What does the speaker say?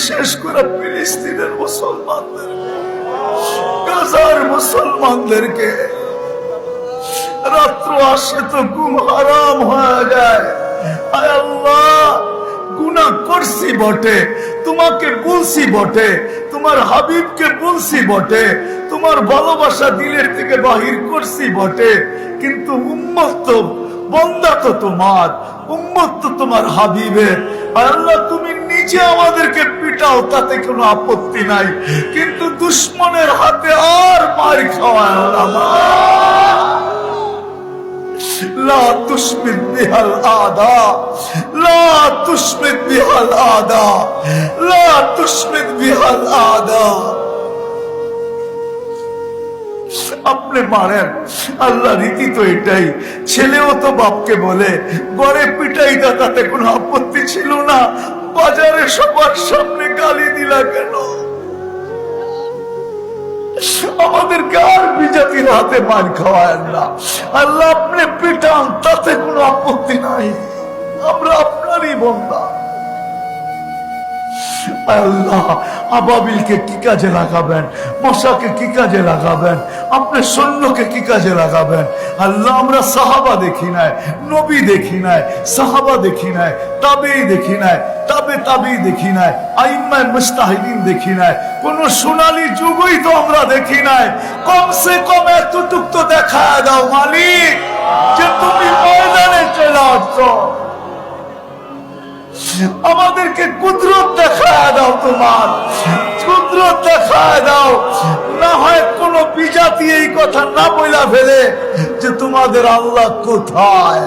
বিশেষ করে ফিলিস্তিনের মুসলমানদের, গাজার মুসলমানদেরকে রাত্র আসে তো ঘুম হারাম হয়ে যায়। আয় আল্লাহ, গুনাহ করছি বটে, তোমাকে বলছি বটে, তোমার হাবিবকে বলছি বটে, তোমার ভালোবাসা দিলের থেকে বাহির করছি বটে, কিন্তু উম্মত তো, বন্দা তো তোমার, উম্মত তো তোমার হাবিবের। আল্লাহ, তুমি নিজে আমাদেরকে পিটাও, তাতে কোনো আপত্তি নাই, কিন্তু দুশ্মনের হাতে আর মার খাওয়ায় না। লা তুশমিত বিহাল আদা, লা তুশমিত বিহাল আদা, লা তুশমিত বিহাল আদা। আপনি মারেন, আল্লাহ রীতি তো এটাই। ছেলেও তো বাপকে বলে, গড়ে পিটাই দা, তাতে কোনো আপত্তি ছিল না, বাজারে সবার সামনে গালি দিলা কেন? আমাদেরকে আর বিজাতির হাতে মার খাওয়ায় না। আল্লাহ, আপনি পিটান, তাতে কোনো আপত্তি নাই, আমরা আপনারই বন্দা। আল্লাহ, আবাবিলকে কি কাজে লাগাবেন, মশাকে কি কাজে লাগাবেন, আপনার সৈন্যকে কি কাজে লাগাবেন? আল্লাহ, আমরা সাহাবা দেখি নাই, নবী দেখি নাই, সাহাবা দেখি নাই, তাবেই দেখি নাই, তাবেই দেখি নাই, আইম্মায়ে মুজতাহিদিন দেখি নাই, কোন সোনালী যুগই তো আমরা দেখি নাই। কমসে কম এতটুক তো দেখা দাও মালিক, যে তুমি ময়দানে চলে আসছো, আমাদেরকে কুদরত দেখায় দাও, তোমার কুদরত দেখায় দাও। না হয় কোন বিজাতি এই কথা না বইলা ফেলে যে তোমাদের আল্লাহ কোথায়।